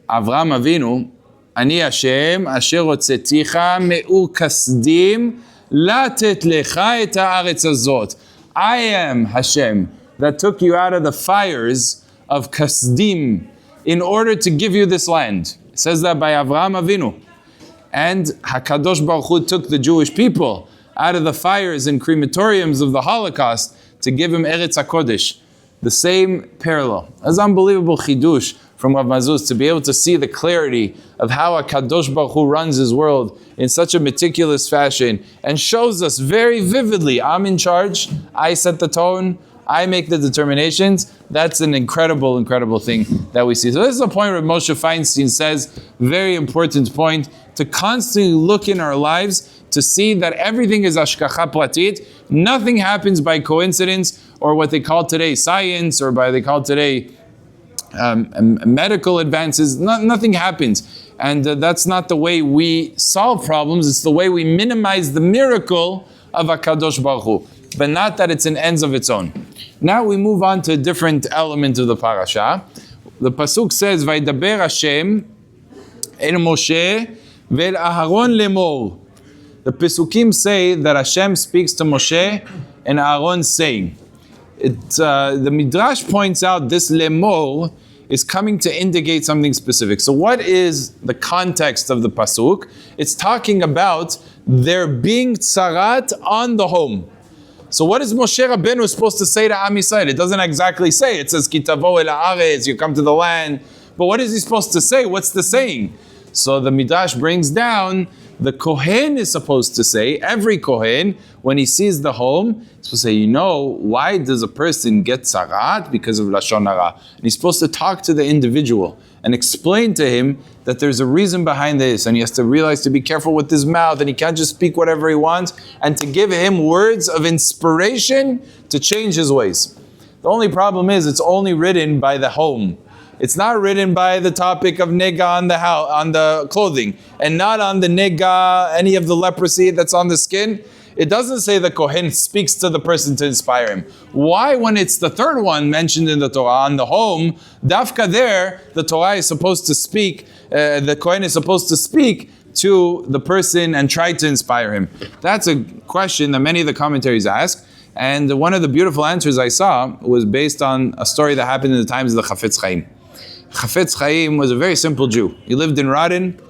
Avraham Avinu, Ani Hashem, asher hotzeticha me'ur kasdim, latet lecha et haaretz hazot. I am Hashem that took you out of the fires of Kasdim in order to give you this land. It says that by Avraham Avinu. And HaKadosh Baruch Hu took the Jewish people out of the fires and crematoriums of the Holocaust to give him Eretz HaKodesh. The same parallel. That's unbelievable chidush from Rav Mazuz to be able to see the clarity of how HaKadosh Baruch Hu runs his world in such a meticulous fashion and shows us very vividly, I'm in charge, I set the tone, I make the determinations. That's an incredible, incredible thing that we see. So this is a point where Moshe Feinstein says, very important point, to constantly look in our lives to see that everything is hashgacha pratit. Nothing happens by coincidence or what they call today science or by they call today medical advances. Nothing happens. And that's not the way we solve problems. It's the way we minimize the miracle of HaKadosh Baruch Hu. But not that it's an ends of its own. Now we move on to a different element of the parasha. The pasuk says, "Vaydaber Hashem el Moshe ve'el Aharon lemor." The Pesukim say that Hashem speaks to Moshe and Aaron saying. The Midrash points out this lemor is coming to indicate something specific. So what is the context of the Pasuk? It's talking about there being tzarat on the home. So what is Moshe Rabbeinu supposed to say to Am Yisrael? It doesn't exactly say. It says, Ki tavo el haaretz, you come to the land. But what is he supposed to say? What's the saying? So the Midrash brings down, the Kohen is supposed to say, every Kohen, when he sees the home, he's supposed to say, why does a person get tzarat? Because of Lashon Hara. And he's supposed to talk to the individual and explain to him that there's a reason behind this, and he has to realize to be careful with his mouth, and he can't just speak whatever he wants, and to give him words of inspiration to change his ways. The only problem is it's only written by the home. It's not written by the topic of nega on the house, on the clothing, and not on the nega, any of the leprosy that's on the skin. It doesn't say the Kohen speaks to the person to inspire him. Why, when it's the third one mentioned in the Torah, on the home, dafka there, the Torah is supposed to speak, the Kohen is supposed to speak to the person and try to inspire him? That's a question that many of the commentaries ask. And one of the beautiful answers I saw was based on a story that happened in the times of the Chafetz Chaim. Chafetz Chaim was a very simple Jew. He lived in Radin,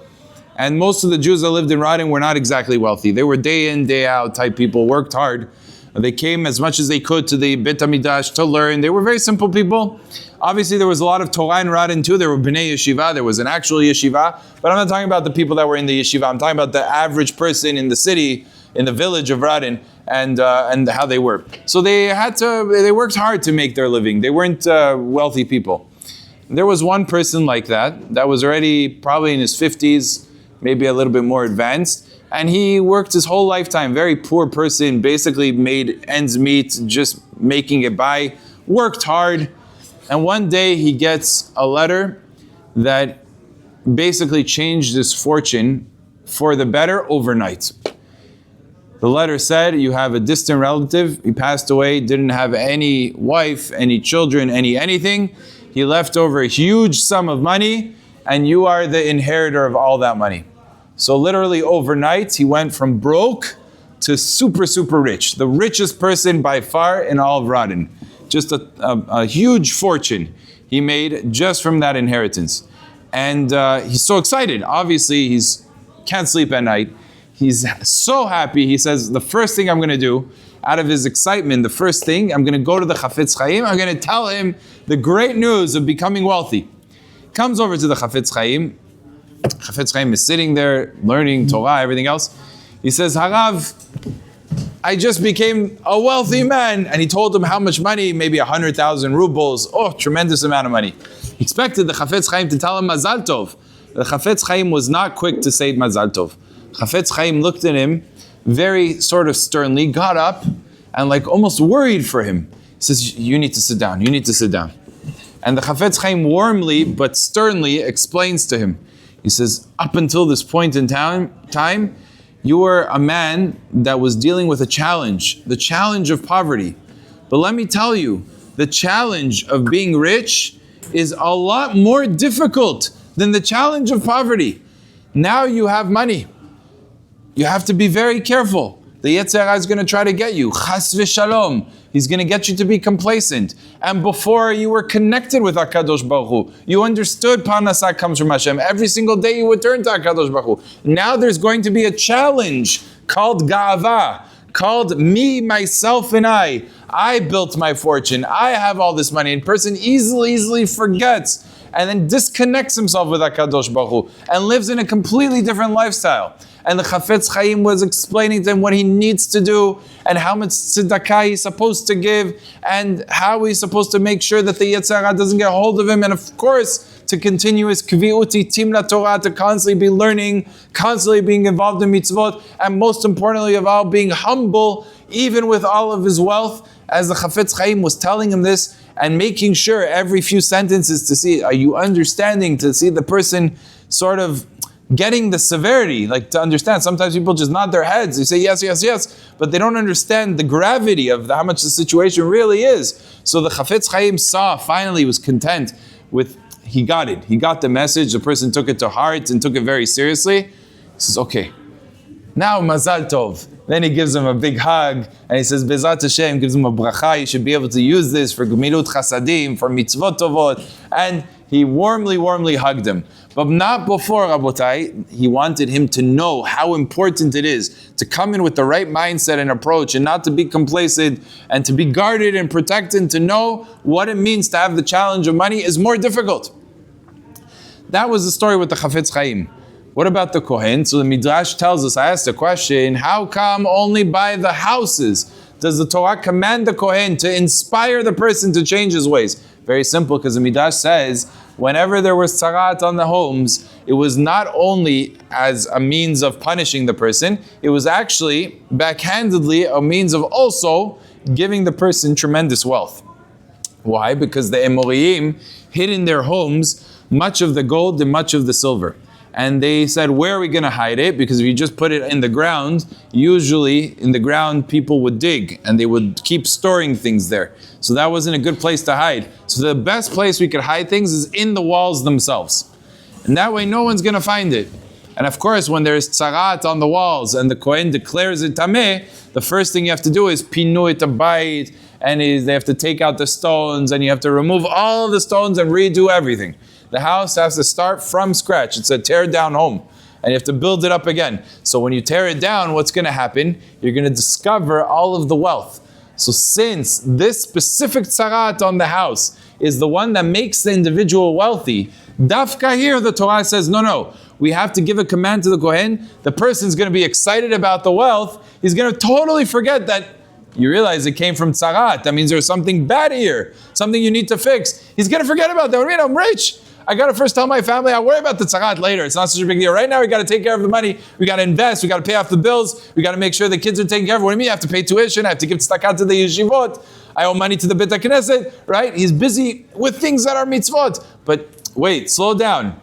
And most of the Jews that lived in Radin were not exactly wealthy. They were day in, day out type people, worked hard. They came as much as they could to the Beit HaMikdash to learn. They were very simple people. Obviously, there was a lot of Torah in Radin too. There were Bnei Yeshiva. There was an actual yeshiva. But I'm not talking about the people that were in the yeshiva. I'm talking about the average person in the city, in the village of Radin, and how they were. So they worked hard to make their living. They weren't wealthy people. There was one person like that was already probably in his 50s, maybe a little bit more advanced. And he worked his whole lifetime, very poor person, basically made ends meet, just making it by, worked hard. And one day he gets a letter that basically changed his fortune for the better overnight. The letter said, you have a distant relative, he passed away, didn't have any wife, any children, anything. He left over a huge sum of money, and you are the inheritor of all that money. So literally overnight, he went from broke to super, super rich. The richest person by far in all of Radin. Just a huge fortune he made just from that inheritance. And he's so excited. Obviously, he's can't sleep at night. He's so happy. He says, the first thing I'm going to do, out of his excitement, the first thing, I'm going to go to the Chafetz Chaim. I'm going to tell him the great news of becoming wealthy. Comes over to the Chafetz Chaim. Chafetz Chaim is sitting there, learning Torah, everything else. He says, Harav, I just became a wealthy man. And he told him how much money, maybe 100,000 rubles. Oh, tremendous amount of money. He expected the Chafetz Chaim to tell him Mazal Tov. The Chafetz Chaim was not quick to say Mazal Tov. Chafetz Chaim looked at him very sort of sternly, got up, and like almost worried for him. He says, you need to sit down, you need to sit down. And the Chafetz Chaim warmly but sternly explains to him. He says, up until this point in time, you were a man that was dealing with a challenge, the challenge of poverty. But let me tell you, the challenge of being rich is a lot more difficult than the challenge of poverty. Now you have money. You have to be very careful. The Yetzer Hara is going to try to get you. Chas v'shalom. He's going to get you to be complacent. And before you were connected with HaKadosh Baruch Hu, you understood Parnasah comes from Hashem. Every single day you would turn to HaKadosh Baruch Hu. Now there's going to be a challenge called Ga'ava, called me, myself, and I. I built my fortune. I have all this money. And a person easily forgets and then disconnects himself with HaKadosh Baruch Hu and lives in a completely different lifestyle. And the Chafetz Chaim was explaining to him what he needs to do and how much tzedakah he's supposed to give and how he's supposed to make sure that the Yetzer Hara doesn't get hold of him, and of course to continue his kvi'uti timla Torah, to constantly be learning, constantly being involved in mitzvot, and most importantly of all, being humble even with all of his wealth. As the Chafetz Chaim was telling him this and making sure every few sentences to see, are you understanding, to see the person sort of getting the severity, like to understand. Sometimes people just nod their heads. They say yes, but they don't understand the gravity of how much the situation really is. So the Chafetz Chaim finally was content with, he got it. He got the message. The person took it to heart and took it very seriously. He says, okay, now Mazal Tov. Then he gives him a big hug and he says, Bezat Hashem, gives him a bracha. You should be able to use this for Gemilut Chasadim, for Mitzvot Tovot. And he warmly hugged him. But not before, Rabotai. He wanted him to know how important it is to come in with the right mindset and approach and not to be complacent and to be guarded and protected, and to know what it means to have the challenge of money is more difficult. That was the story with the Chafetz Chaim. What about the Kohen? So the Midrash tells us, I asked the question, how come only by the houses does the Torah command the Kohen to inspire the person to change his ways? Very simple, because the Midrash says, whenever there was tzarat on the homes, it was not only as a means of punishing the person, it was actually, backhandedly, a means of also giving the person tremendous wealth. Why? Because the Emoriyim hid in their homes much of the gold and much of the silver. And they said, where are we going to hide it? Because if you just put it in the ground, usually in the ground people would dig and they would keep storing things there. So that wasn't a good place to hide. So the best place we could hide things is in the walls themselves. And that way no one's going to find it. And of course, when there's tzarat on the walls and the Kohen declares it tameh, the first thing you have to do is pinu it a bite, and they have to take out the stones, and you have to remove all the stones and redo everything. The house has to start from scratch. It's a tear down home. and you have to build it up again. So when you tear it down, what's going to happen? You're going to discover all of the wealth. So since this specific tzarat on the house is the one that makes the individual wealthy, dafka here the Torah says, no, we have to give a command to the Kohen. The person's going to be excited about the wealth. He's going to totally forget that you realize it came from tzarat. That means there's something bad here, something you need to fix. He's going to forget about that. What do you mean? I'm rich. I got to first tell my family, I'll worry about the tzarat later. It's not such a big deal. Right now, we got to take care of the money. We got to invest. We got to pay off the bills. We got to make sure the kids are taken care of. What do you mean? I have to pay tuition. I have to give tzedakah to the yeshivot. I owe money to the Beit HaKnesset, right? He's busy with things that are mitzvot. But wait, slow down.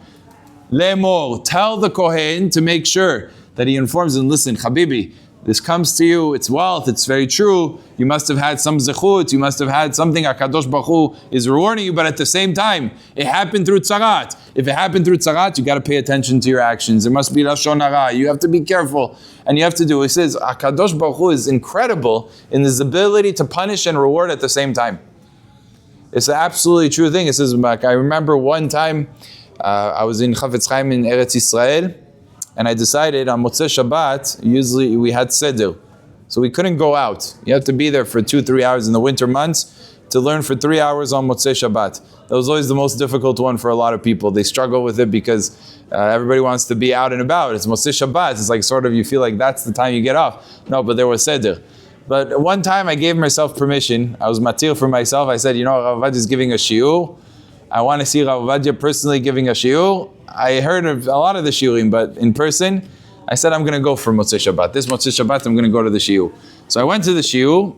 Lemor, tell the Kohen to make sure that he informs him, listen, Habibi, this comes to you, it's wealth, it's very true. You must have had some zechut, you must have had something HaKadosh Baruch Hu is rewarding you, but at the same time, it happened through tzarat. If it happened through tzarat, you got to pay attention to your actions. There must be lashon hara. You have to be careful, and you have to do. He says HaKadosh Baruch Hu is incredible in his ability to punish and reward at the same time. It's an absolutely true thing. It says, I remember one time I was in Chafetz Chaim in Eretz Yisrael, and I decided on Motzei Shabbat, usually we had Seder. So we couldn't go out. You have to be there for 2-3 hours in the winter months to learn for 3 hours on Motzei Shabbat. That was always the most difficult one for a lot of people. They struggle with it because everybody wants to be out and about. It's Motzei Shabbat. It's like sort of you feel like that's the time you get off. No, but there was Seder. But one time I gave myself permission. I was matir for myself. I said, Rav Ovadia is giving a shiur. I want to see Rav Ovadia personally giving a shiur. I heard of a lot of the shiurim, but in person, I said I'm going to go for Motzei Shabbat. This Motzei Shabbat, I'm going to go to the shiur. So I went to the shiur,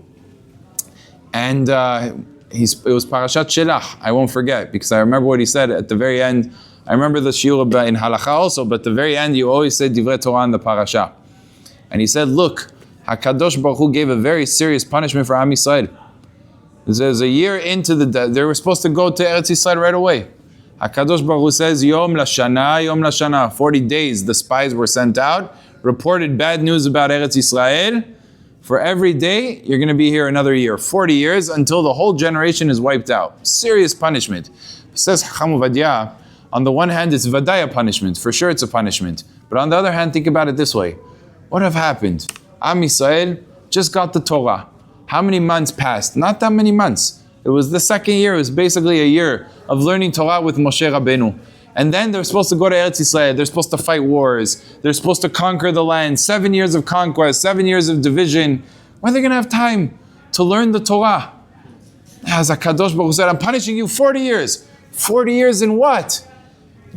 and it was Parashat Shelach. I won't forget, because I remember what he said at the very end. I remember the shiur in Halacha also, but at the very end, you always said Divrei Torah in the Parasha. And he said, look, HaKadosh Baruch Hu gave a very serious punishment for Am Yisrael. There's a year into they were supposed to go to Eretz Yisrael right away. HaKadosh Baruch Hu says, Yom Lashana, 40 days the spies were sent out, reported bad news about Eretz Yisrael. For every day, you're going to be here another year, 40 years, until the whole generation is wiped out. Serious punishment. Says Chacham Ovadia, on the one hand, it's vadaya punishment. For sure it's a punishment. But on the other hand, think about it this way. What have happened? Am Yisrael just got the Torah. How many months passed? Not that many months. It was the second year. It was basically a year of learning Torah with Moshe Rabbeinu. And then they're supposed to go to Eretz Yisrael. They're supposed to fight wars. They're supposed to conquer the land. 7 years of conquest, 7 years of division. When are they going to have time to learn the Torah? As HaKadosh Baruch Hu said, I'm punishing you 40 years. 40 years in what?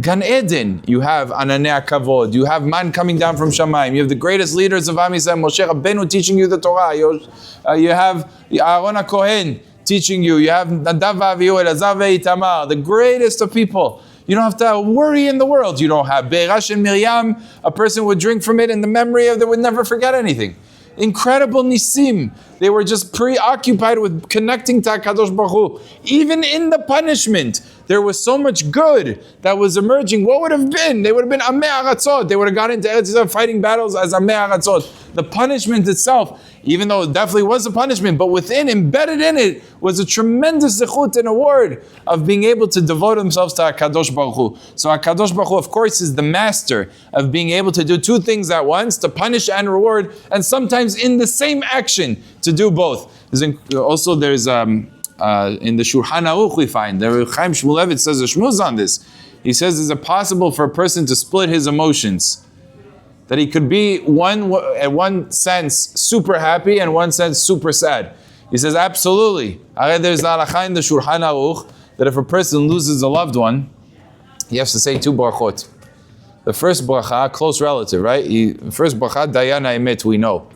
Gan Eden. You have Ananei Kavod. You have man coming down from Shamayim. You have the greatest leaders of Am Yisrael, Moshe Rabbeinu teaching you the Torah. You have Aaron HaKohen teaching you. You have Nadav v'Avihu, Elazar v'Itamar, the greatest of people. You don't have to worry in the world. You don't have Be'erash and Miriam. A person would drink from it in the memory of, they would never forget anything. Incredible nisim. They were just preoccupied with connecting to HaKadosh Baruch Hu. Even in the punishment, there was so much good that was emerging. What would have been? They would have been Amei Aratzot. They would have gone into Eretz Yisrael fighting battles as Amei Aratzot. The punishment itself, even though it definitely was a punishment, but within, embedded in it, was a tremendous zechut and award of being able to devote themselves to HaKadosh Baruch Hu. So HaKadosh Baruch Hu, of course, is the master of being able to do two things at once, to punish and reward, and sometimes in the same action, to do both. Also, there's in the Shulchan Aruch we find, the Chaim Shmulevitz says a shmuz on this. He says, is it possible for a person to split his emotions? That he could be at one sense super happy and one sense super sad. He says, absolutely. There's a halacha in the Shulchan Aruch that if a person loses a loved one, he has to say 2 brachot. The first bracha, close relative, right? First bracha, Dayan Ha'emet, we know.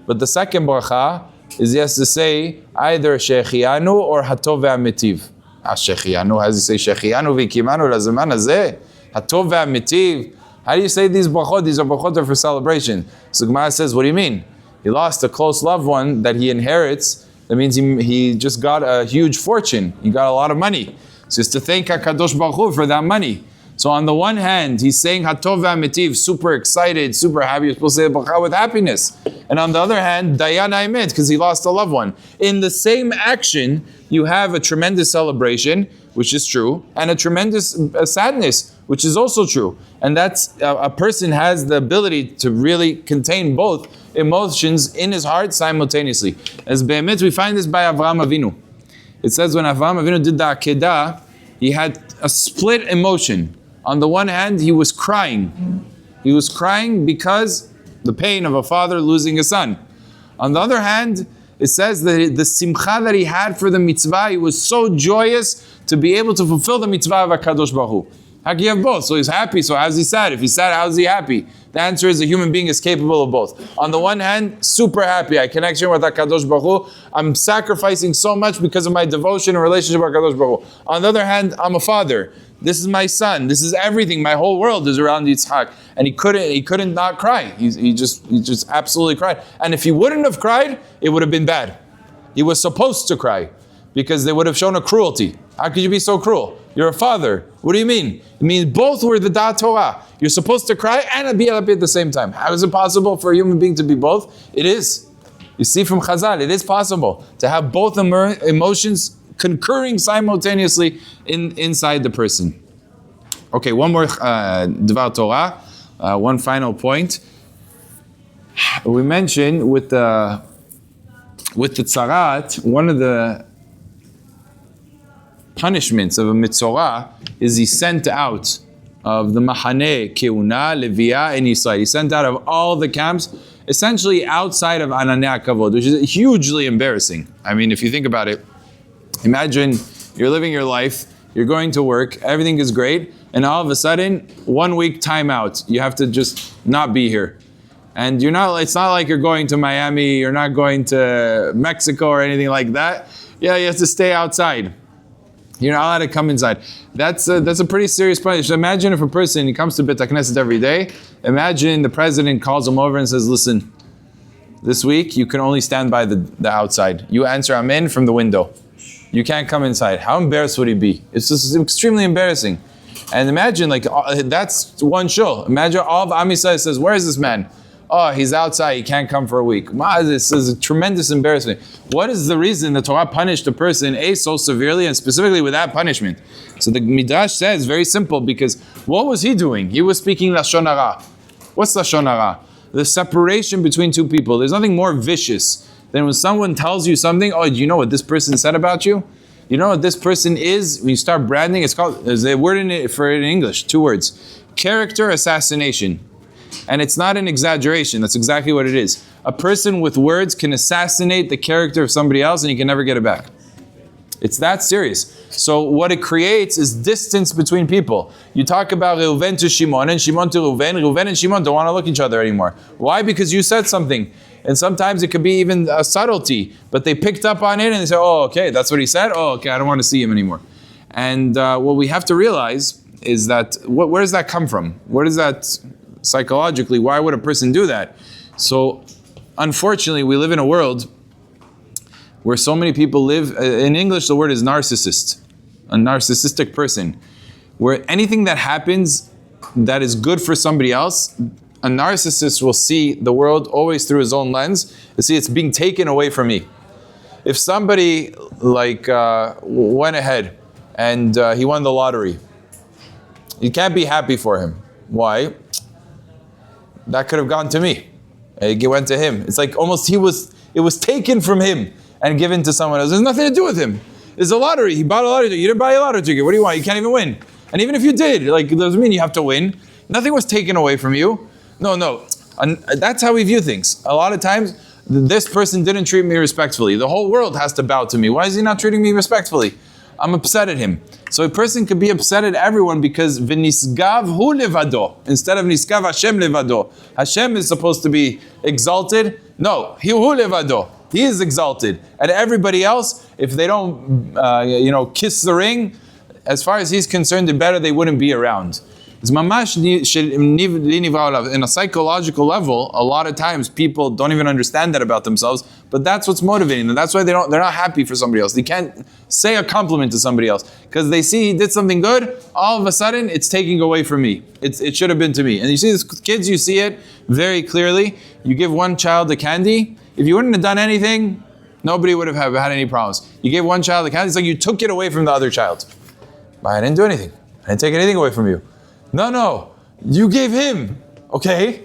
But the second bracha is he has to say either Shechianu or Hatov ve'Ametiv. Shechianu, how does he say Shechianu v'Ikimanu lazeman hazeh? Hatov ve'Ametiv. How do you say these brachot? These are brachot for celebration. So Gemara says, what do you mean? He lost a close loved one that he inherits. That means he just got a huge fortune. He got a lot of money. So it's to thank HaKadosh Baruch Hu for that money. So on the one hand, he's saying Hatov v'Ametiv, super excited, super happy. You're supposed to say bracha with happiness. And on the other hand, Dayan Aimet, because he lost a loved one. In the same action, you have a tremendous celebration, which is true, and a tremendous sadness, which is also true. And that's, a person has the ability to really contain both emotions in his heart simultaneously. As Be'emet, we find this by Avraham Avinu. It says when Avraham Avinu did the Akedah, he had a split emotion. On the one hand, he was crying. He was crying because the pain of a father losing a son. On the other hand, it says that the simcha that he had for the mitzvah, he was so joyous to be able to fulfill the mitzvah of HaKadosh Baruch Hu. How can you have both? So he's happy, so how's he sad? If he's sad, how's he happy? The answer is a human being is capable of both. On the one hand, super happy. I connection with HaKadosh Baruch Hu. I'm sacrificing so much because of my devotion and relationship with HaKadosh Baruch Hu. On the other hand, I'm a father. This is my son. This is everything. My whole world is around Yitzhak. And he couldn't not cry. He just absolutely cried. And if he wouldn't have cried, it would have been bad. He was supposed to cry because they would have shown a cruelty. How could you be so cruel? You're a father. What do you mean? It means both were the Da'at Torah. You're supposed to cry and be happy at the same time. How is it possible for a human being to be both? It is. You see from Chazal, it is possible to have both emotions concurring simultaneously inside the person. Okay, one more Dvar Torah, one final point. We mentioned with the Tzarat, one of the punishments of a Metzorah is he's sent out of the Mahane, Keuna, Leviah, and Yisrael. He's sent out of all the camps, essentially outside of Ananei HaKavod, which is hugely embarrassing. I mean, if you think about it, imagine you're living your life, you're going to work, everything is great, and all of a sudden, 1 week timeout. You have to just not be here. And it's not like you're going to Miami, you're not going to Mexico or anything like that. Yeah, you have to stay outside. You're not allowed to come inside. That's a pretty serious punishment. Imagine if a person, he comes to Beit HaKnesset every day. Imagine the president calls him over and says, listen, this week you can only stand by the outside. You answer amen from the window. You can't come inside. How embarrassed would he be? It's just extremely embarrassing. And imagine, that's one shul. Imagine all of Am Yisrael says, where is this man? Oh, he's outside, he can't come for a week. This is a tremendous embarrassment. What is the reason the Torah punished a person so severely and specifically with that punishment? So the Midrash says, very simple, because what was he doing? He was speaking Lashon Hara. What's Lashon Hara? The separation between two people. There's nothing more vicious than when someone tells you something, oh, do you know what this person said about you? You know what this person is? When you start branding, there's a word for it in English, 2 words. Character assassination. And it's not an exaggeration, that's exactly what it is. A person with words can assassinate the character of somebody else and you can never get it back. It's that serious. So what it creates is distance between people. You talk about Reuven to Shimon and Shimon to Reuven and Shimon don't want to look at each other anymore. Why? Because you said something. And sometimes it could be even a subtlety, but they picked up on it and they say, oh, okay, that's what he said? Oh, okay, I don't want to see him anymore. And what we have to realize is that, where does that come from? Where does that... Psychologically, why would a person do that? So, unfortunately, we live in a world where so many people live, in English the word is narcissist, a narcissistic person, where anything that happens that is good for somebody else, a narcissist will see the world always through his own lens, and see it's being taken away from me. If somebody went ahead and he won the lottery, you can't be happy for him. Why? That could have gone to me. It went to him. It's like almost it was taken from him and given to someone else. There's nothing to do with him. It's a lottery. He bought a lottery ticket. You didn't buy a lottery ticket. What do you want? You can't even win. And even if you did, it doesn't mean you have to win. Nothing was taken away from you. No. And that's how we view things. A lot of times, this person didn't treat me respectfully. The whole world has to bow to me. Why is he not treating me respectfully? I'm upset at him. So a person could be upset at everyone because v'nisgav hu levado instead of nisgav Hashem levado. Hashem is supposed to be exalted. No, hu levado. He is exalted. And everybody else, if they don't, kiss the ring, as far as he's concerned, the better they wouldn't be around. It's mamash in a psychological level. A lot of times people don't even understand that about themselves, but that's what's motivating them. That's why they're not happy for somebody else. They can't say a compliment to somebody else because they see he did something good. All of a sudden, it's taking away from me. It should have been to me. And you see this, kids, you see it very clearly. You give one child a candy. If you wouldn't have done anything, nobody would have had any problems. You gave one child a candy. It's like you took it away from the other child. But I didn't do anything. I didn't take anything away from you. No, you gave him, okay?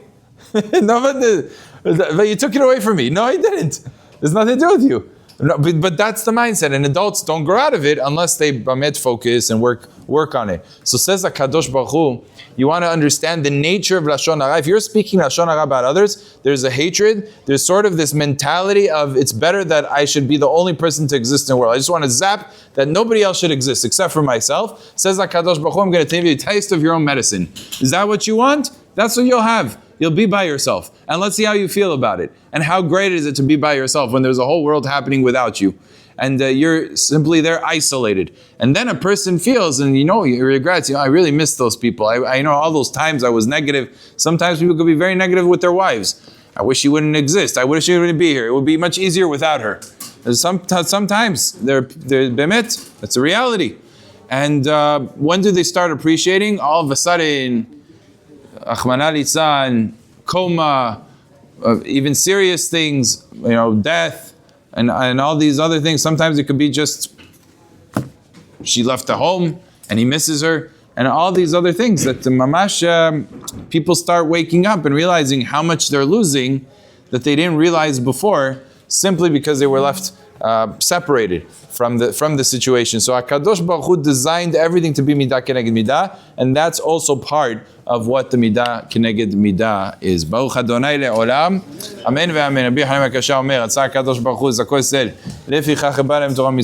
No, but you took it away from me. No, I didn't. There's nothing to do with you. No, but that's the mindset, and adults don't grow out of it unless they focus and work on it. So says HaKadosh Baruch Hu, you want to understand the nature of Lashon Hara. If you're speaking Lashon Hara about others, there's a hatred, there's sort of this mentality of it's better that I should be the only person to exist in the world. I just want to zap that nobody else should exist except for myself. Says HaKadosh Baruch Hu, I'm going to give you a taste of your own medicine. Is that what you want? That's what you'll have. You'll be by yourself. And let's see how you feel about it. And how great is it to be by yourself when there's a whole world happening without you. And you're simply there isolated. And then a person feels, and he regrets, I really miss those people. I know all those times I was negative. Sometimes people could be very negative with their wives. I wish she wouldn't exist. I wish she wouldn't be here. It would be much easier without her. Sometimes they're bemet. That's a reality. And when do they start appreciating? All of a sudden, Achmana litzlan, coma, even serious things, death, and all these other things. Sometimes it could be just she left the home and he misses her, and all these other things that the mamash people start waking up and realizing how much they're losing that they didn't realize before, simply because they were left separated from the situation. So HaKadosh Baruch Hu designed everything to be midah keneged midah, and that's also part of what the midah keneged midah is. Baruch Adonai le'olam, amen ve'amen. Rabbi Hanan HaKasha omer, Atzah HaKadosh Baruch Hu zakol sel, lefichach ba lem Torah mitzvot.